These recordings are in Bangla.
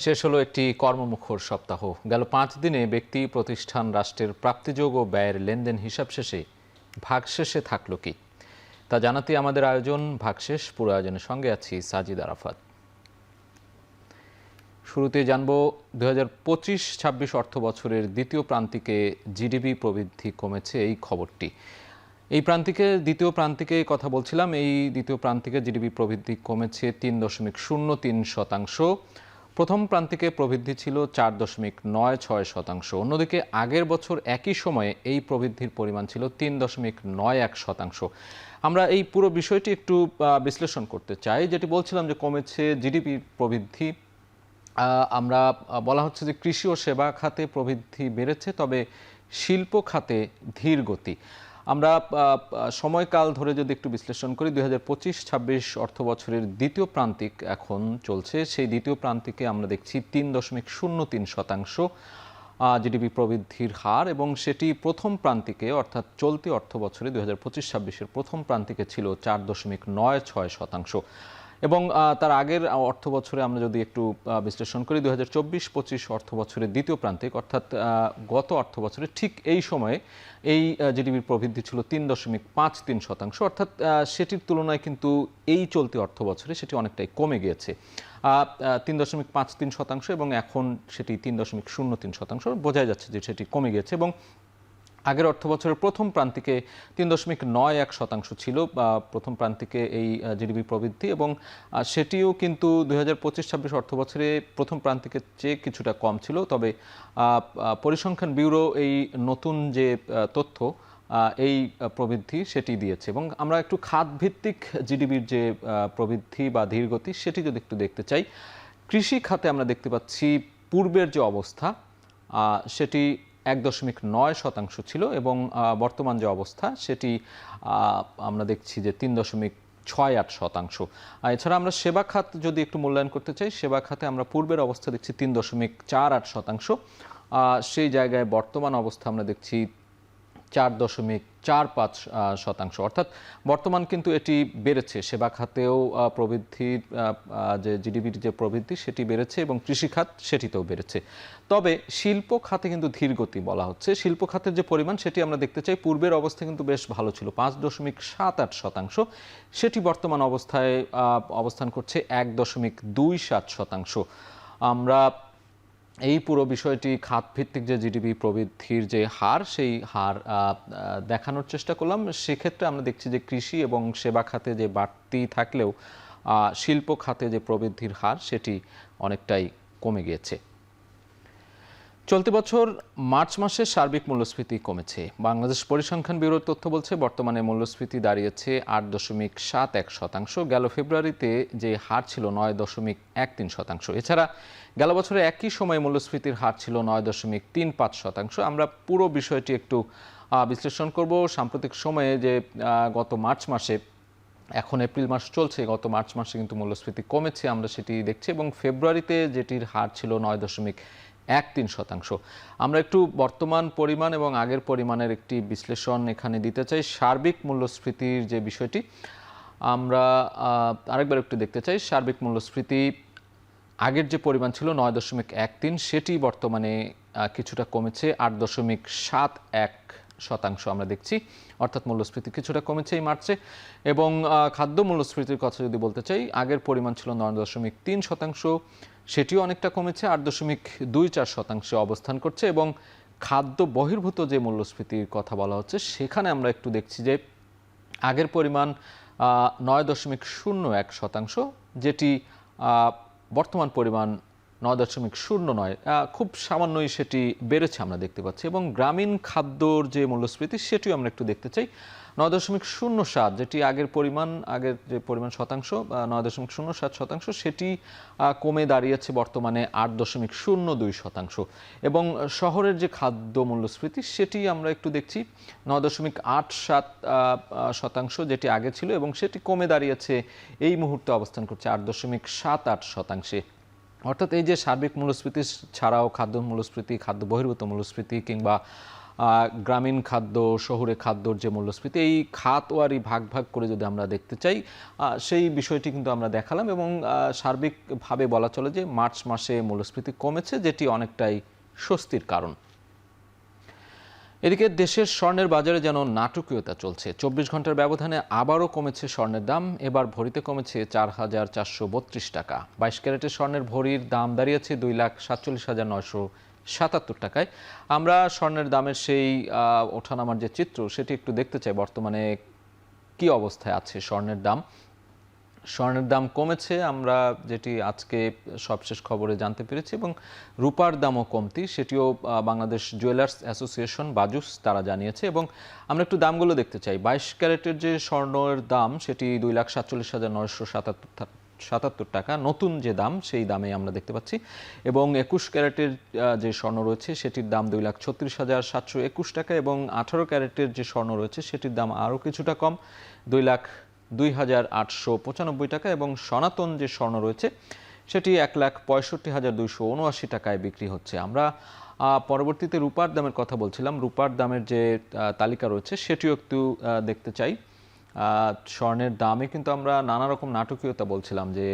শেষ হলো একটি কর্মমুখর সপ্তাহ। গেল 5 দিনে ব্যক্তি, প্রতিষ্ঠান, রাষ্ট্রের প্রাপ্তিযোগ ও ব্যয়ের লেনদেন হিসাব শেষে ভাগশেষে থাকলো কি, তা জানাতে আমাদের আয়োজন ভাগশেষ। পুরো আয়োজনের সঙ্গে আছি সাজিদ আরাফাত। শুরুতে জানব 2025-26 অর্থ বছরের দ্বিতীয় প্রান্তিকে জিডিপি প্রবৃদ্ধি কমেছে এই খবরটি। এই দ্বিতীয় প্রান্তিকে কথা বলছিলাম। এই দ্বিতীয় প্রান্তিকে জিডিপি প্রবৃদ্ধি কমেছে 3.03%। প্রথম প্রান্তিকে প্রবৃদ্ধি ছিল 4.96%। অন্যদিকে আগের বছর একই সময়ে এই প্রবৃদ্ধির পরিমাণ ছিল 3.91%। আমরা এই পুরো বিষয়টি একটু বিশ্লেষণ করতে চাই। যেটি বলছিলাম যে কমেছে জিডিপি প্রবৃদ্ধি, আমরা বলা হচ্ছে যে কৃষি ও সেবা খাতে প্রবৃদ্ধি বেড়েছে, তবে শিল্প খাতে ধীর গতি। আমরা সময়কাল ধরে যদি একটু বিশ্লেষণ করি, 2025-26 অর্থ বছরের দ্বিতীয় প্রান্তিক এখন চলছে। সেই দ্বিতীয় প্রান্তিকে আমরা দেখছি 3.03% জিডিপি প্রবৃদ্ধির হার, এবং সেটি প্রথম প্রান্তিকে অর্থাৎ চলতি অর্থ বছরে 2025-26-এর প্রথম প্রান্তিকে ছিল 4.96%। এবং তার আগের অর্থ বছরে আমরা যদি একটু বিশ্লেষণ করি, 2024-25 অর্থ বছরের দ্বিতীয় প্রান্তিক অর্থাৎ গত অর্থ বছরে ঠিক এই সময়ে এই জিডিপির প্রবৃদ্ধি ছিল 3.53%। অর্থাৎ সেটির তুলনায় কিন্তু এই চলতি অর্থ বছরে সেটি অনেকটাই কমে গিয়েছে, 3.53%, এবং এখন সেটি 3.03%। বোঝাই যাচ্ছে যে সেটি কমে গিয়েছে। এবং আগের অর্থ বছরের প্রথম প্রান্তিকে 3.91% ছিল প্রথম প্রান্তিকে এই জিডিপি প্রবৃদ্ধি, এবং সেটিও কিন্তু 2025-26 অর্থ বছরে প্রথম প্রান্তিকের চেয়ে কিছুটা কম ছিল। তবে পরিসংখ্যান ব্যুরো এই নতুন যে তথ্য, এই প্রবৃদ্ধি সেটি দিয়েছে। এবং আমরা একটু খাতভিত্তিক জিডিপির যে প্রবৃদ্ধি বা ধীরগতি সেটি যদি একটু দেখতে চাই, কৃষি খাতে আমরা দেখতে পাচ্ছি পূর্বের যে অবস্থা সেটি 1.9% ছিল, এবং বর্তমান যে অবস্থা সেটি আমরা দেখছি যে 3.68%। এছাড়া আমরা সেবা খাত যদি একটু মূল্যায়ন করতে চাই, সেবা খাতে আমরা পূর্বের অবস্থা দেখছি 3.48%, সেই জায়গায় বর্তমান অবস্থা আমরা দেখছি 4.45%। অর্থাৎ বর্তমান কিন্তু এটি বেড়েছে। সেবা খাতেও প্রবৃদ্ধির যে জিডিপির যে প্রবৃদ্ধি সেটি বেড়েছে, এবং কৃষিখাত সেটিতেও বেড়েছে। তবে শিল্প খাতে কিন্তু ধীরগতি বলা হচ্ছে। শিল্প খাতের যে পরিমাণ সেটি আমরা দেখতে চাই, পূর্বের অবস্থা কিন্তু বেশ ভালো ছিল, 5.78%, সেটি বর্তমান অবস্থায় অবস্থান করছে 1.27%। আমরা এই পুরো বিষয়টি খাতভিত্তিক যে জিডিপি প্রবৃদ্ধির যে হার, সেই হার দেখানোর চেষ্টা করলাম। সেক্ষেত্রে আমরা দেখছি যে কৃষি এবং সেবা খাতে যে বাড়তি থাকলেও শিল্প খাতে যে প্রবৃদ্ধির হার সেটি অনেকটাই কমে গিয়েছে। চলতি বছর মার্চ মাসে সার্বিক মূল্যস্ফীতি কমেছে। বাংলাদেশ পরিসংখ্যান ব্যুরোর তথ্য বলছে বর্তমানে মূল্যস্ফীতি দাঁড়িয়েছে 8.71%। গেল ফেব্রুয়ারিতে যে হার ছিল 9.13%। এছাড়া গেল বছরে একই সময়ে মূল্যস্ফীতির হার ছিল 9.35%। আমরা পুরো বিষয়টি একটু বিশ্লেষণ করব। সাম্প্রতিক সময়ে যে গত মার্চ মাসে, এখন এপ্রিল মাস চলছে, গত মার্চ মাসে কিন্তু মূল্যস্ফীতি কমেছে, আমরা সেটি দেখছি, এবং ফেব্রুয়ারিতে যেটির হার ছিল 9.13%। আমরা একটু বর্তমান পরিমাণ এবং আগের পরিমাণের একটি বিশ্লেষণ এখানে দিতে চাই। সার্বিক মূল্যস্ফীতির যে বিষয়টি আমরা আরেকবার একটু দেখতে চাই। সার্বিক মূল্যস্ফীতি আগের যে পরিমাণ ছিল 9.13, সেটি বর্তমানে কিছুটা কমেছে 8.71% আমরা দেখছি। অর্থাৎ মূল্যস্ফীতি কিছুটা কমেছে এই মার্চে। এবং খাদ্য মূল্যস্ফীতির কথা যদি বলতে চাই, আগের পরিমাণ ছিল 9.3%, সেটিও অনেকটা কমেছে, 8.24% অবস্থান করছে। এবং খাদ্য বহির্ভূত যে মূল্যস্ফীতির কথা বলা হচ্ছে, সেখানে আমরা একটু দেখছি যে আগের পরিমাণ 9.01%, যেটি বর্তমান পরিমাণ 9.09, খুব সামান্যই সেটি বেড়েছে আমরা দেখতে পাচ্ছি। এবং গ্রামীণ খাদ্যর যে মূল্যস্ফীতি সেটিও আমরা একটু দেখতে চাই, 9.07, যেটি আগের যে পরিমাণ শতাংশ 9.07%, সেটি কমে দাঁড়িয়েছে বর্তমানে 8.02%। এবং শহরের যে খাদ্য মূল্যস্ফীতি সেটি আমরা একটু দেখছি 9.87%, যেটি আগে ছিল, এবং সেটি কমে দাঁড়িয়েছে এই মুহূর্তে অবস্থান করছে 8.78%। অর্থাৎ এই যে সার্বিক মূল্যস্ফীতি ছাড়াও খাদ্য মূল্যস্ফীতি, খাদ্য বহির্ভূত মূল্যস্ফীতি, কিংবা গ্রামীণ খাদ্য, শহুরে খাদ্যর যে মূল্যস্ফীতি, এই খাতওয়ারি ভাগ ভাগ করে যদি আমরা দেখতে চাই, সেই বিষয়টি কিন্তু আমরা দেখালাম এবং সার্বিকভাবে বলা চলে যে মার্চ মাসে মূল্যস্ফীতি কমেছে, যেটি অনেকটাই স্বস্তির কারণ। এদিকে দেশের স্বর্ণের বাজারে যেন নাটকীয়তা চলছে। 24 ঘন্টার ব্যবধানে আবারও কমেছে স্বর্ণের দাম। এবার ভরিতে কমেছে 4,432 টাকা। 22 ক্যারেটের স্বর্ণের ভরির দাম দাঁড়িয়েছে 2,47,977 টাকায়। আমরা স্বর্ণের দামের সেই ওঠানামার যে চিত্র, সেটি একটু দেখতে চাই। বর্তমানে কি অবস্থায় আছে স্বর্ণের দাম? স্বর্ণের দাম কমেছে, আমরা যেটি আজকে সবশেষ খবরে জানতে পেরেছি, এবং রূপার দামও কমতি, সেটিও বাংলাদেশ জুয়েলার্স অ্যাসোসিয়েশন বাজুস তারা জানিয়েছে। এবং আমরা একটু দামগুলো দেখতে চাই। 22 ক্যারেটের যে স্বর্ণের দাম সেটি 2,47,977 টাকা, নতুন যে দাম সেই দামে আমরা দেখতে পাচ্ছি। এবং 21 ক্যারেটের যে স্বর্ণ রয়েছে সেটির দাম 2,36,721 টাকা, এবং 18 ক্যারেটের যে স্বর্ণ রয়েছে সেটির দাম আরও কিছুটা কম, 2,02,895 টাকা, এবং সনাতন যে স্বর্ণ রয়েছে সেটি 1,65,279 টাকায় বিক্রি হচ্ছে। আমরা পরবর্তীতে রূপার দামের কথা বলছিলাম। রূপার দামের যে তালিকা রয়েছে সেটিও একটু দেখতে চাই। স্বর্ণের দামে কিন্তু আমরা নানা রকম নাটকীয়তা বলছিলাম যে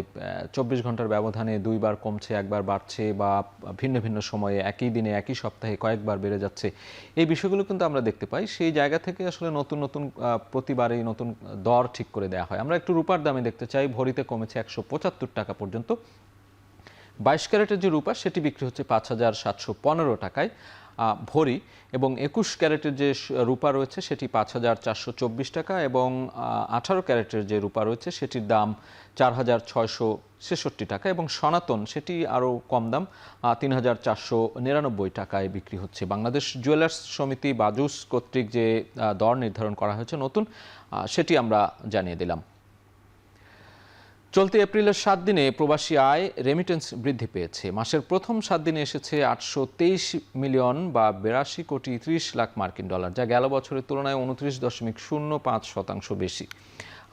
24 ঘন্টার ব্যবধানে দুইবার কমছে, একবার বাড়ছে, বা ভিন্ন ভিন্ন সময়ে একই দিনে একই সপ্তাহে কয়েকবার বেড়ে যাচ্ছে। এই বিষয়গুলো কিন্তু আমরা দেখতে পাই। সেই জায়গা থেকে আসলে নতুন নতুন প্রতিবারই নতুন দর ঠিক করে দেওয়া হয়। আমরা একটু রূপার দামে দেখতে চাই। ভরিতে কমেছে 175 টাকা পর্যন্ত। 22 ক্যারেটের যে রূপা সেটি বিক্রি হচ্ছে 5,715 টাকায় ভরি, এবং 21 ক্যারেটের যে রূপা রয়েছে সেটি 5,424 টাকা, এবং 18 ক্যারেটের যে রূপা রয়েছে সেটির দাম 4,666 টাকা, এবং সনাতন সেটি আরও কম দাম 3,499 টাকায় বিক্রি হচ্ছে। বাংলাদেশ জুয়েলার্স সমিতি বাজুস কর্তৃক যে দর নির্ধারণ করা হয়েছে নতুন, সেটি আমরা জানিয়ে দিলাম। চলতি এপ্রিলের 7 দিনে প্রবাসী আয় রেমিটেন্স বৃদ্ধি পেয়েছে। মাসের প্রথম 7 দিনে এসেছে 823 মিলিয়ন বা 82 কোটি 30 লাখ মার্কিন ডলার, যা গেল বছরের তুলনায় 29.05% বেশি।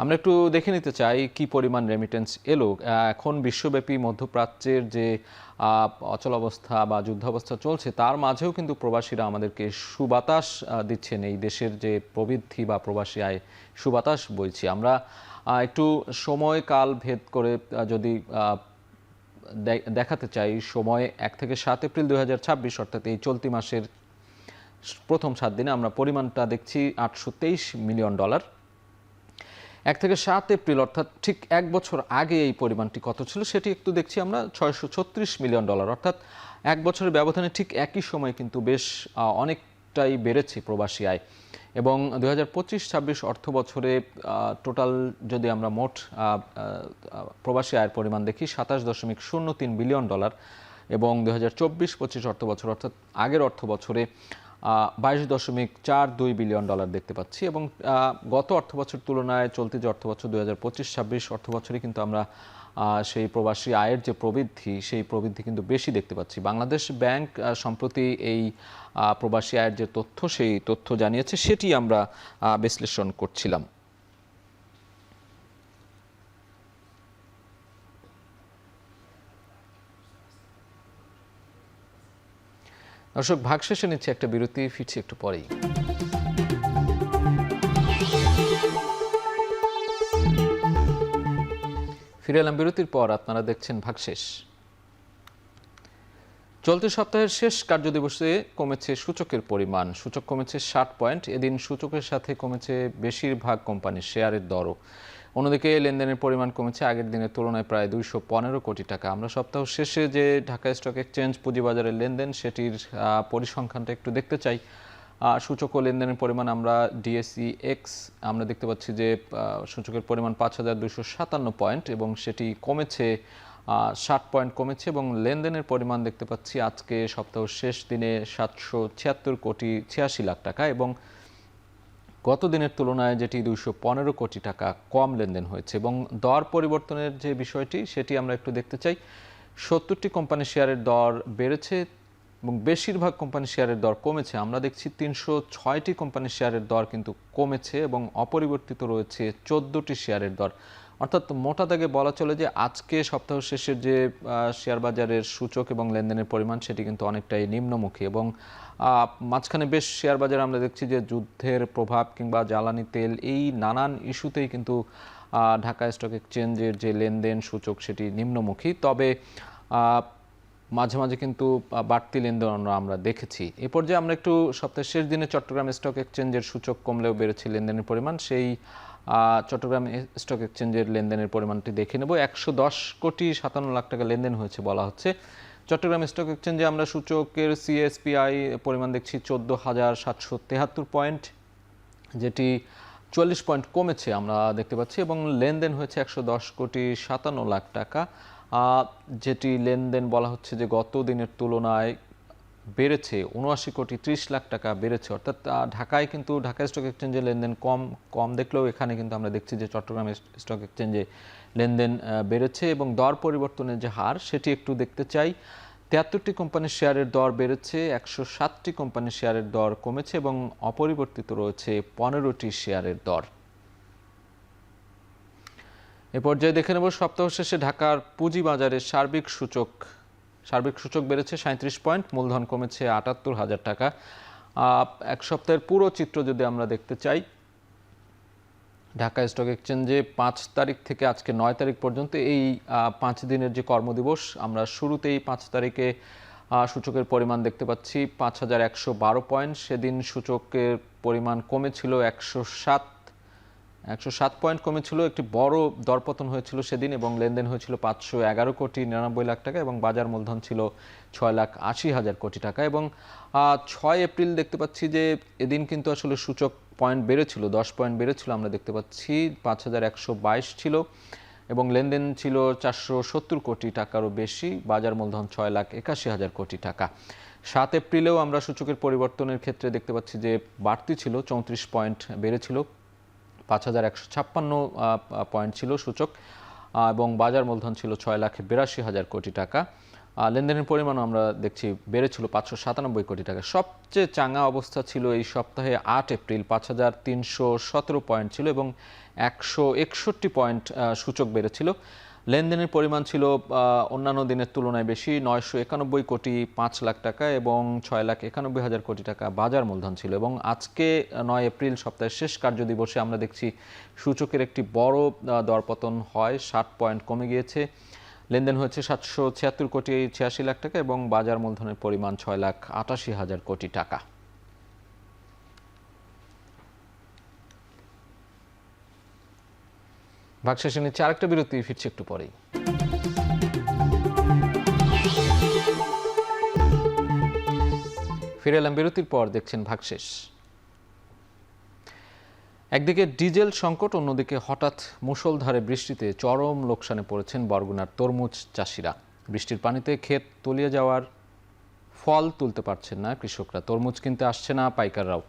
আমরা একটু দেখে নিতে চাই কি পরিমাণ রেমিটেন্স এলো। এখন বিশ্বব্যাপী মধ্যপ্রাচ্যের যে অচলাবস্থা বা যুদ্ধাবস্থা চলছে, তার মাঝেও কিন্তু প্রবাসীরা আমাদেরকে সুবাতাস দিচ্ছেন। এই দেশের যে প্রবৃদ্ধি বা প্রবাসী আয় সুবাতাস বইছি। আমরা একটু সময়কাল ভেদ করে যদি দেখাতে চাই, সময় 1 থেকে 7 এপ্রিল 2026, অর্থাৎ এই চলতি মাসের প্রথম 7 দিনে আমরা পরিমাণটা দেখছি 823 মিলিয়ন ডলার। 1 থেকে 7 এপ্রিল অর্থাৎ ঠিক 1 বছর আগে এই পরিমাণটি কত ছিল সেটি একটু দেখছি আমরা, 636 মিলিয়ন ডলার। অর্থাৎ 1 বছরের ব্যবধানে ঠিক একই সময় কিন্তু বেশ অনেকটাই বেড়েছে প্রবাসী আয়। এবং 2025-26 অর্থ বছরে টোটাল যদি আমরা মোট প্রবাসী আয়ের পরিমাণ দেখি 27.03 বিলিয়ন ডলার, এবং 2024-25 অর্থ বছর অর্থাৎ আগের অর্থ বছরে 22.42 বিলিয়ন ডলার দেখতে পাচ্ছি। এবং গত অর্থ বছর তুলনায় চলতি যে অর্থ বছর 2025-26 অর্থ বছরে কিন্তু আমরা সেই প্রবাসী আয়ের যে প্রবৃদ্ধি, সেই প্রবৃদ্ধি কিন্তু বেশি দেখতে পাচ্ছি। বাংলাদেশ ব্যাংক সম্প্রতি এই প্রবাসী আয়ের যে তথ্য, সেই তথ্য জানিয়েছে, সেটি আমরা বিশ্লেষণ করছিলাম। দর্শক, ভাগ শেষে নিচ্ছে একটা বিরতি, ফিরছি একটু পরেই। ফিরে এলাম বিরতির পর। আপনারা দেখছেন ভাগশেষ। চলতি সপ্তাহের শেষ কার্যদিবসে কমেছে সূচকের পরিমাণ। সূচক কমেছে 60 পয়েন্ট। এদিন সূচকের সাথে কমেছে বেশিরভাগ কোম্পানির শেয়ারের দরও। অন্যদিকে লেনদেনের পরিমাণ কমেছে আগের দিনের তুলনায় প্রায় 215 কোটি টাকা। আমরা সপ্তাহ শেষে যে ঢাকা স্টক এক্সচেঞ্জ পুঁজিবাজারের লেনদেন, সেটির পরিসংখ্যানটা একটু দেখতে চাই। সূচক ও লেনদেনের পরিমাণ আমরা ডিএসই এক্স আমরা দেখতে পাচ্ছি যে সূচকের পরিমাণ 5,257 পয়েন্ট, এবং সেটি কমেছে 60 পয়েন্ট কমেছে, এবং লেনদেনের পরিমাণ দেখতে পাচ্ছি আজকে সপ্তাহ শেষ দিনে 776 কোটি 86 লাখ টাকা, এবং গত দিনের তুলনায় যেটি 215 কোটি টাকা কম লেনদেন হয়েছে। এবং দর পরিবর্তনের যে বিষয়টি, সেটি আমরা একটু দেখতে চাই। 70টি কোম্পানির শেয়ারের দর বেড়েছে এবং বেশিরভাগ কোম্পানির শেয়ারের দর কমেছে। আমরা দেখছি 306টি কোম্পানির শেয়ারের দর কিন্তু কমেছে, এবং অপরিবর্তিত রয়েছে 14টি শেয়ারের দর। অর্থাৎ মোটা দাগে বলা চলে যে আজকে সপ্তাহ শেষের যে শেয়ার বাজারের সূচক এবং লেনদেনের পরিমাণ সেটি কিন্তু অনেকটাই নিম্নমুখী এবং মাঝখানে বেশ শেয়ার বাজারে আমরা দেখছি যে যুদ্ধের প্রভাব কিংবা জ্বালানি তেল এই নানান ইস্যুতেই কিন্তু ঢাকা স্টক এক্সচেঞ্জের যে লেনদেন সূচক সেটি নিম্নমুখী। তবে মাঝে মাঝে কিন্তু বাড়তি লেনদেন আমরা দেখেছি। এ পর্যায়ে আমরা একটু সপ্তাহের শেষ দিনে চট্টগ্রাম স্টক এক্সচেঞ্জের সূচক কমলেও বেড়েছে লেনদেনের পরিমাণ, সেই চট্টগ্রাম স্টক এক্সচেঞ্জের লেনদেনের পরিমাণটি দেখে নেব। 110,57 লাখ টাকা লেনদেন হয়েছে বলা হচ্ছে। চট্টগ্রাম স্টক এক্সচেঞ্জে আমরা সূচকের সিএসপিআই পরিমাণ দেখছি 14,773 পয়েন্ট, যেটি 40 পয়েন্ট কমেছে আমরা দেখতে পাচ্ছি এবং লেনদেন হয়েছে 110,57 লাখ টাকা, যেটি লেনদেন বলা হচ্ছে যে গত দিনের তুলনায় বেড়েছে 79,30 লাখ টাকা বেড়েছে। অর্থাৎ ঢাকায় কিন্তু ঢাকা স্টক এক্সচেঞ্জে লেনদেন কম দেখলেও এখানে কিন্তু আমরা দেখছি যে চট্টগ্রাম স্টক এক্সচেঞ্জে লেনদেন বেড়েছে এবং দর পরিবর্তনের যে হার সেটি একটু দেখতে চাই। 73টি কোম্পানির শেয়ারের দর বেড়েছে, 107টি কোম্পানির শেয়ারের দর কমেছে এবং অপরিবর্তিত রয়েছে 15টি শেয়ারের দর। এ পর্যায়ে দেখে নেব সপ্তাহ শেষে ঢাকার পুঁজিবাজারের সার্বিক সূচক বেড়েছে 37 পয়েন্ট, মূলধন কমেছে 78,000 টাকা। এক সপ্তাহের পুরো চিত্র যদি আমরা দেখতে চাই, ঢাকা স্টক এক্সচেঞ্জে 5 তারিখ থেকে আজকে 9 তারিখ পর্যন্ত এই 5 দিনের যে কর্মদিবস, আমরা শুরুতেই 5 তারিখে সূচকের পরিমাণ দেখতে পাচ্ছি 5,112 পয়েন্ট। সেদিন সূচকের পরিমাণ কমেছিল 107 পয়েন্ট কমেছিল, একটি বড় দরপতন হয়েছিল সেদিন এবং লেনদেন হয়েছিল 511,99 লাখ টাকা এবং বাজার মূলধন ছিল 6,80,000 কোটি টাকা। এবং 6 এপ্রিল দেখতে পাচ্ছি যে এদিন কিন্তু আসলে সূচক পয়েন্ট বেড়েছিল, 10 পয়েন্ট বেড়েছিল, আমরা দেখতে পাচ্ছি 5,122 ছিল এবং লেনদেন ছিল 470 কোটি টাকারও বেশি, বাজার মূলধন 6,81,000 কোটি টাকা। 7 এপ্রিলেও আমরা সূচকের পরিবর্তনের ক্ষেত্রে দেখতে পাচ্ছি যে বাড়তি ছিল, 34 পয়েন্ট বেড়েছিল, 5,156 পয়েন্ট ছিল সূচক এবং বাজার মূলধন ছিল 6,82,000 কোটি টাকা। লেনদেনের পরিমাণও আমরা দেখছি বেড়েছিল 597 কোটি টাকা। সবচেয়ে চাঙা অবস্থা ছিল এই সপ্তাহে 8 এপ্রিল, 5,317 পয়েন্ট ছিল এবং 161 পয়েন্ট সূচক বেড়েছিল। লেনদেনের পরিমাণ ছিল অন্যান্য দিনের তুলনায় বেশি, 991 কোটি 5 লাখ টাকা এবং 6,91,000 কোটি টাকা বাজার মূলধন ছিল। এবং আজকে 9 এপ্রিল সপ্তাহের শেষ কার্যদিবসে আমরা দেখছি সূচকের একটি বড় দরপতন হয়, 60 পয়েন্ট কমে গিয়েছে। লেনদেন হয়েছে 776 কোটি 86 লাখ টাকা এবং বাজার মূলধনের পরিমাণ 6,88,000 কোটি টাকা। ভাগশেষে নিচ্ছে আরেকটা বিরতি, ফিরছে একটু পরেই। ফিরে এলাম বিরতির পর, দেখছেন ভাগশেষ। একদিকে ডিজেল সংকট, অন্যদিকে হঠাৎ মুষলধারে বৃষ্টিতে চরম লোকসানে পড়েছেন বরগুনার তরমুজ চাষিরা। বৃষ্টির পানিতে ক্ষেত তলিয়ে যাওয়ার ফল তুলতে পারছেন না কৃষকরা, তরমুজ কিনতে আসছে না পাইকাররাও।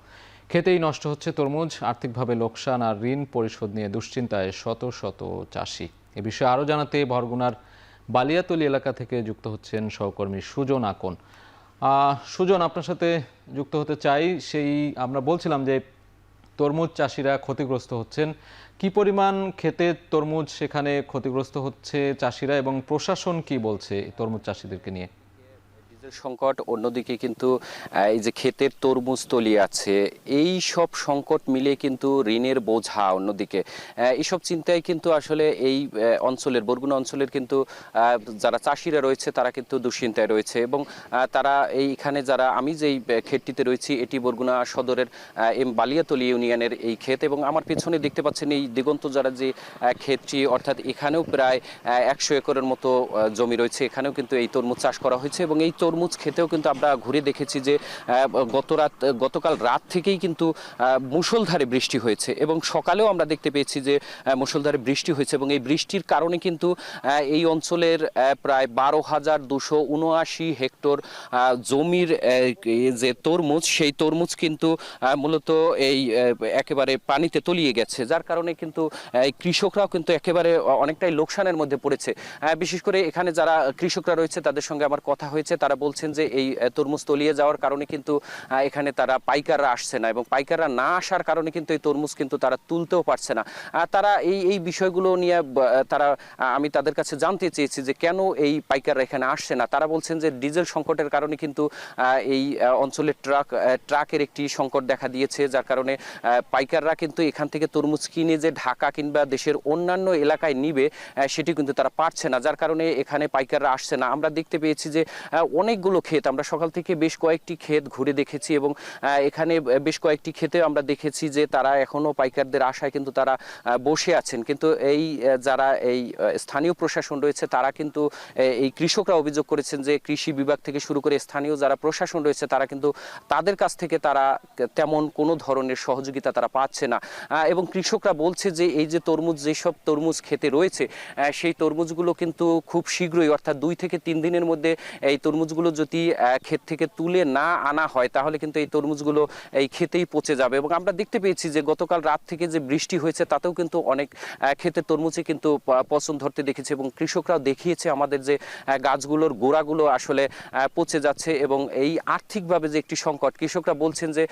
খেতেই নষ্ট হচ্ছে তরমুজ, আর্থিকভাবে লোকসান আর ঋণ পরিশোধ নিয়ে দুশ্চিন্তায় শত শত চাষি। এ বিষয়ে আরও জানাতে বরগুনার বালিয়াতলী এলাকা থেকে যুক্ত হচ্ছেন সহকর্মী সুজন আকন। সুজন, আপনার সাথে যুক্ত হতে চাই। সেই আমরা বলছিলাম যে তরমুজ চাষিরা ক্ষতিগ্রস্ত হচ্ছেন, কি পরিমাণ ক্ষেতে তরমুজ সেখানে ক্ষতিগ্রস্ত হচ্ছে চাষিরা এবং প্রশাসন কি বলছে তরমুজ চাষিদেরকে নিয়ে? সংকট, অন্যদিকে কিন্তু এই যে ক্ষেতের তরমুজ তলিয়ে আছে, এই সব সংকট মিলে কিন্তু ঋণের বোঝা, অন্যদিকে এইসব চিন্তায় কিন্তু আসলে এই অঞ্চলের, বরগুনা অঞ্চলের কিন্তু যারা চাষিরা রয়েছে তারা কিন্তু দুশ্চিন্তায় রয়েছে এবং তারা এইখানে যারা, আমি যেই ক্ষেতটিতে রয়েছি এটি বরগুনা সদরের বালিয়াতলী ইউনিয়নের এই ক্ষেত এবং আমার পেছনে দেখতে পাচ্ছেন এই দিগন্ত যারা যে ক্ষেতটি, অর্থাৎ এখানেও প্রায় 100 একরের মতো জমি রয়েছে, এখানেও কিন্তু এই তরমুজ চাষ করা হয়েছে এবং এই তরমুজ খেতেও কিন্তু আমরা ঘুরে দেখেছি যে গতকাল রাত থেকেই কিন্তু মুষলধারে বৃষ্টি হয়েছে এবং সকালেও আমরা দেখতে পেয়েছি যে মুষলধারে বৃষ্টি হয়েছে এবং এই বৃষ্টির কারণে কিন্তু এই অঞ্চলের প্রায় 12,279 হেক্টর জমির যে তরমুজ, সেই তরমুজ কিন্তু মূলত এই একেবারে পানিতে তলিয়ে গেছে, যার কারণে কিন্তু কৃষকরাও কিন্তু একেবারে অনেকটাই লোকসানের মধ্যে পড়েছে। বিশেষ করে এখানে যারা কৃষকরা রয়েছে তাদের সঙ্গে আমার কথা হয়েছে, তারা বলছেন যে এই তরমুজ তলিয়ে যাওয়ার কারণে কিন্তু এখানে তারা পাইকাররা আসছে না, এবং পাইকাররা না আসার কারণে কিন্তু এই তরমুজ কিন্তু তারা তুলতেও পারছে না। তারা এই বিষয়গুলো নিয়ে তারা আমি তাদের কাছে জানতে চেয়েছি যে কেন এই পাইকাররা এখানে আসছে না। তারা বলছেন যে ডিজেল সংকটের কারণে কিন্তু এই অঞ্চলের ট্রাকের একটি সংকট দেখা দিয়েছে, যার কারণে পাইকাররা কিন্তু এখান থেকে তরমুজ কিনে যে ঢাকা কিংবা দেশের অন্যান্য এলাকায় নিবে সেটি কিন্তু তারা পারছে না, যার কারণে এখানে পাইকাররা আসছে না। আমরা দেখতে পেয়েছি যে অনেকগুলো ক্ষেত, আমরা সকাল থেকে বেশ কয়েকটি ক্ষেত ঘুরে দেখেছি, এবং এখানে বেশ কয়েকটি ক্ষেতে আমরা দেখেছি যে তারা এখনো পাইকারদের আশায় কিন্তু তারা বসে আছেন। কিন্তু এই যারা এই স্থানীয় প্রশাসন রয়েছে তারা কিন্তু এই কৃষকরা অভিযোগ করেছেন যে কৃষি বিভাগ থেকে শুরু করে স্থানীয় যারা প্রশাসন রয়েছে তারা কিন্তু তাদের কাছ থেকে তারা তেমন কোনো ধরনের সহযোগিতা তারা পাচ্ছে না। এবং কৃষকরা বলছে যে এই যে তরমুজ, যেসব তরমুজ খেতে রয়েছে সেই তরমুজগুলো কিন্তু খুব শীঘ্রই, অর্থাৎ 2 থেকে 3 দিনের মধ্যে এই তরমুজগুলো যদি ক্ষেত থেকে তুলে না আনা হয় তাহলে কিন্তু এই তরমুজগুলো এই খেতেই পচে যাবে। এবং আমরা দেখতে পেয়েছি যে গতকাল রাত থেকে যে বৃষ্টি হয়েছে তাতেও কিন্তু অনেক ক্ষেতের তরমুজে কিন্তু পচন ধরতে দেখেছে, এবং কৃষকরাও দেখিয়েছে আমাদের যে গাছগুলোর গোড়াগুলো আসলে পচে যাচ্ছে। এবং এই আর্থিকভাবে যে একটি সংকট, কৃষকরা বলছেন যে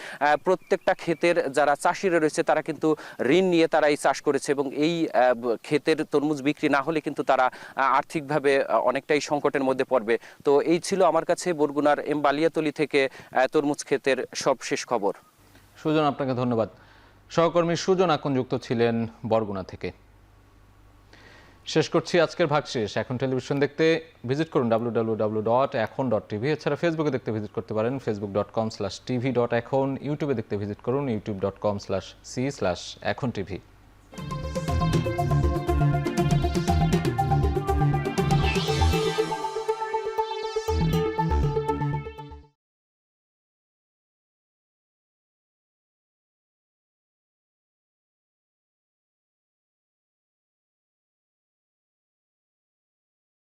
প্রত্যেকটা ক্ষেতের যারা চাষিরা রয়েছে তারা কিন্তু ঋণ নিয়ে তারা এই চাষ করেছে, এবং এই ক্ষেতের তরমুজ বিক্রি না হলে কিন্তু তারা আর্থিকভাবে অনেকটাই সংকটের মধ্যে পড়বে। তো এই ছিল আমার কাছে বরগুনার এম বালিয়াতলী থেকে তরমুজ ক্ষেতের সব শেষ খবর। সুজন, আপনাকে ধন্যবাদ। সহকর্মী সুজন আকন যুক্ত ছিলেন বরগুনা থেকে। শেষ করছি আজকের ভাগশেষ। এখন টেলিভিশন দেখতে ভিজিট করুন www.ekhon.tv। এছাড়া ফেসবুকে দেখতে ভিজিট করতে পারেন facebook.com/tv.ekhon। ইউটিউবে দেখতে ভিজিট করুন youtube.com/c/ekhon tv।